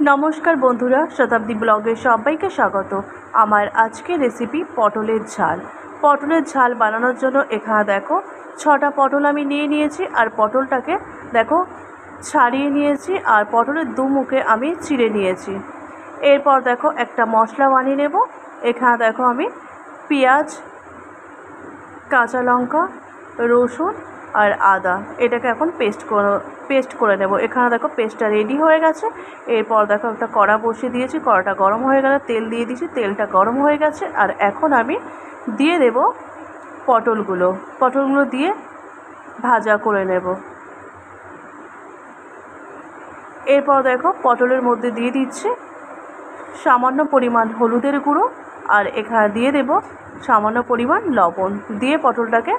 নমস্কার বন্ধুরা, শতাব্দী ব্লগে সবাইকে স্বাগত। আমার আজকের রেসিপি পটলের ঝাল। পটলের ঝাল বানানোর জন্য এখানে দেখো 6টা পটল আমি নিয়েছি, আর পটলটাকে দেখো ছাড়িয়ে নিয়েছি, আর পটলের দুমুখে আমি চিড়ে নিয়েছি। এরপর দেখো একটা মশলা বানিয়ে নেব। এখানে দেখো আমি পেঁয়াজ, কাঁচা লঙ্কা, রসুন আর আদা এটাকে এখন পেস্ট করে নেব। এখানে দেখো পেস্টটা রেডি হয়ে গেছে। এরপর দেখো একটা কড়া বসিয়ে দিয়েছি, কড়াটা গরম হয়ে গেলে তেল দিয়ে দিয়েছি, তেলটা গরম হয়ে গেছে। আর এখন আমি দিয়ে দেব পটলগুলো দিয়ে ভাজা করে নেব। এরপর দেখো পটলের মধ্যে দিয়ে দিচ্ছি সামান্য পরিমাণ হলুদের গুঁড়ো, আর এখানে দিয়ে দেব সামান্য পরিমাণ লবণ, দিয়ে পটলটাকে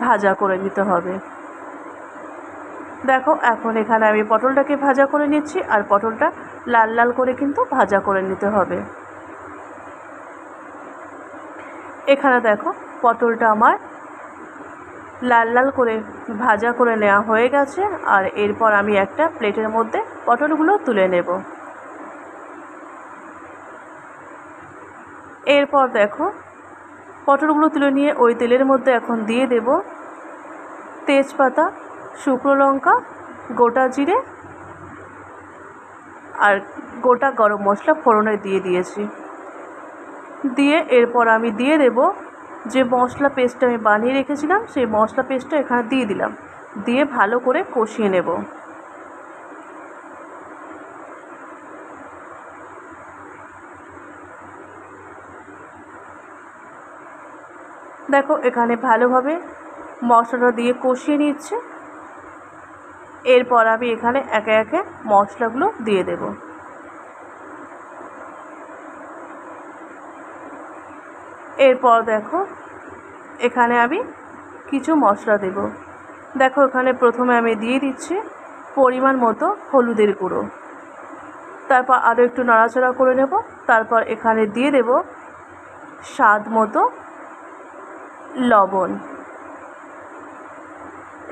ভাজা করে নিতে হবে। দেখো এখন এখানে আমি পটলটাকে ভাজা করে নিচ্ছি, আর পটলটা লাল লাল করে কিন্তু ভাজা করে নিতে হবে। এখানে দেখো পটলটা আমার লাল লাল করে ভাজা করে নেওয়া হয়ে গেছে। আর এরপর আমি একটা প্লেটের মধ্যে পটলগুলো তুলে নেব। এরপর দেখো পটলগুলো তুলে নিয়ে ওই তেলের মধ্যে এখন দিয়ে দেব তেজপাতা, শুকনো লঙ্কা, গোটা জিরে আর গোটা গরম মশলা ফোড়নে দিয়ে দিয়েছি। দিয়ে এরপর আমি দিয়ে দেব যে মশলা পেস্টটা আমি বানিয়ে রেখেছিলাম, সেই মশলা পেস্টটা এখানে দিয়ে দিলাম, দিয়ে ভালো করে কষিয়ে নেব। দেখো এখানে ভালোভাবে মশলাটা দিয়ে কষিয়ে নিচ্ছে। এরপর আমি এখানে একে একে মশলাগুলো দিয়ে দেব। এরপর দেখো এখানে আমি কিছু মশলা দেব। দেখো এখানে প্রথমে আমি দিয়ে দিচ্ছি পরিমাণ মতো হলুদের গুঁড়ো, তারপর আরও একটু নাড়াচাড়া করে নেব। তারপর এখানে দিয়ে দেব স্বাদ মতো লবণ।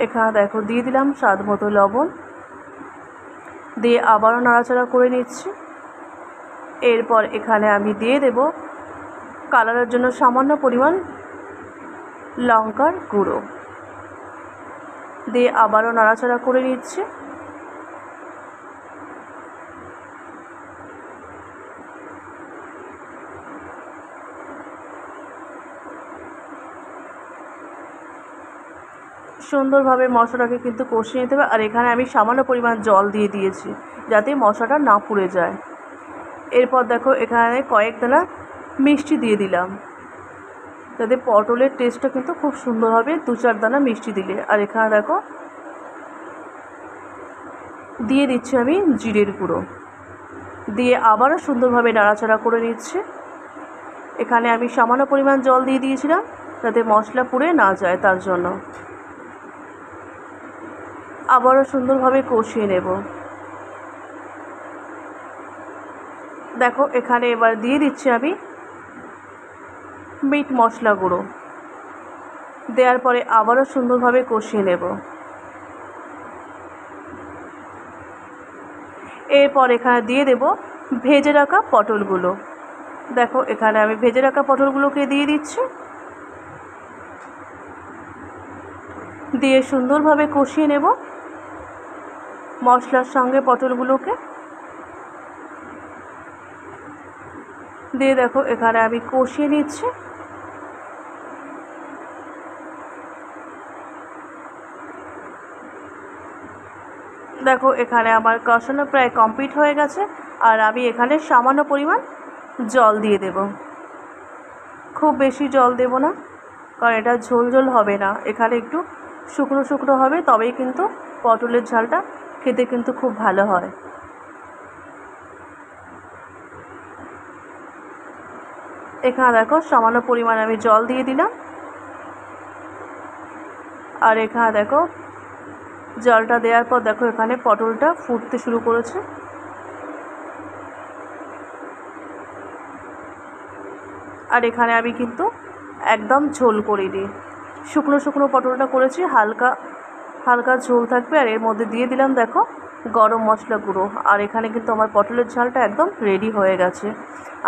এখানে দেখো দিয়ে দিলাম স্বাদ মতো লবণ, দিয়ে আবারও নাড়াচাড়া করে নিচ্ছি। এরপর এখানে আমি দিয়ে দেব কালারের জন্য সামান্য পরিমাণ লঙ্কার গুঁড়ো, দিয়ে আবারও নাড়াচাড়া করে নিচ্ছি। সুন্দরভাবে মশলাটাকে কিন্তু কষিয়ে নিতে হবে। আর এখানে আমি সামান্য পরিমাণ জল দিয়ে দিয়েছি যাতে মশলাটা না পুড়ে যায়। এরপর দেখো এখানে কয়েক দানা মিষ্টি দিয়ে দিলাম, যাতে পটলের টেস্টটা কিন্তু খুব সুন্দর হবে 2-4 দানা মিষ্টি দিলে। আর এখানে দেখো দিয়ে দিচ্ছি আমি জিরের গুঁড়ো, দিয়ে আবারও সুন্দরভাবে নাড়াচাড়া করে নিচ্ছি। এখানে আমি সামান্য পরিমাণ জল দিয়ে দিয়েছিলাম যাতে মশলা পুড়ে না যায়, তার জন্য আবারও সুন্দরভাবে কষিয়ে নেব। দেখো এখানে এবার দিয়ে দিচ্ছি আমি মিট মশলা গুঁড়ো, দেওয়ার পরে আবারও সুন্দরভাবে কষিয়ে নেব। এরপর এখানে দিয়ে দেব ভেজে রাখা পটলগুলো। দেখো এখানে আমি ভেজে রাখা পটলগুলোকে দিয়ে দিচ্ছি, দিয়ে সুন্দরভাবে কষিয়ে নেব মশলার সঙ্গে পটলগুলোকে। দিয়ে দেখো এখানে আমি কষিয়ে নিচ্ছি। দেখো এখানে আমার কষানো প্রায় কমপ্লিট হয়ে গেছে। আর আমি এখানে সামান্য পরিমাণ জল দিয়ে দেব, খুব বেশি জল দেব না, কারণ এটা ঝোল ঝোল হবে না, এখানে একটু শুকনো শুকনো হবে, তবেই কিন্তু পটলের ঝালটা খেতে কিন্তু খুব ভালো হয়। এখানে দেখো সামান্য পরিমাণ আমি জল দিয়ে দিলাম। আর এখানে দেখো জলটা দেওয়ার পর দেখো এখানে পটলটা ফুটতে শুরু করেছে। আর এখানে আমি কিন্তু একদম ঝোল করিনি, শুকনো শুকনো পটলটা করেছি, হালকা হালকা ঝোল থাকবে। আর এর মধ্যে দিয়ে দিলাম দেখো গরম মশলা গুঁড়ো। আর এখানে কিন্তু আমার পটলের ঝালটা একদম রেডি হয়ে গেছে।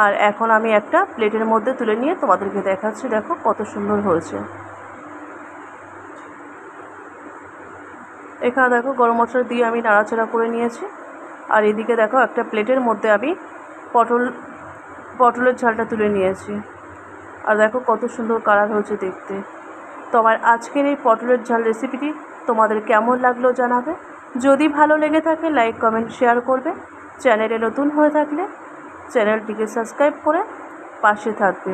আর এখন আমি একটা প্লেটের মধ্যে তুলে নিয়ে তোমাদেরকে দেখাচ্ছি, দেখো কত সুন্দর হয়েছে। এখানে দেখো গরম মশলা দিয়ে আমি নাড়াচাড়া করে নিয়েছি। আর এদিকে দেখো একটা প্লেটের মধ্যে আমি পটলের ঝালটা তুলে নিয়েছি। আর দেখো কত সুন্দর কালার হয়েছে দেখতে। তো আমার আজকের এই পটলের ঝাল রেসিপিটি তোমাদের কেমন লাগলো জানাবে। যদি ভালো লেগে থাকে লাইক কমেন্ট শেয়ার করবে। চ্যানেলে নতুন হয়ে থাকলে চ্যানেলটিকে সাবস্ক্রাইব করে পাশে থাকবে।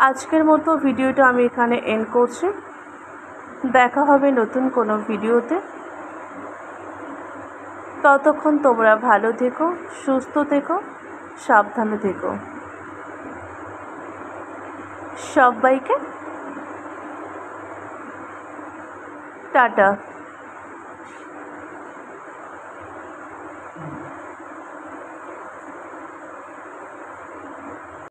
আজকের মতো ভিডিওটা আমি এখানে এন্ড করছি। দেখা হবে নতুন কোনো ভিডিওতে। ততক্ষণ তোমরা ভালো থেকো, সুস্থ থেকো, সাবধানে থেকো। সবাইকে টাটা।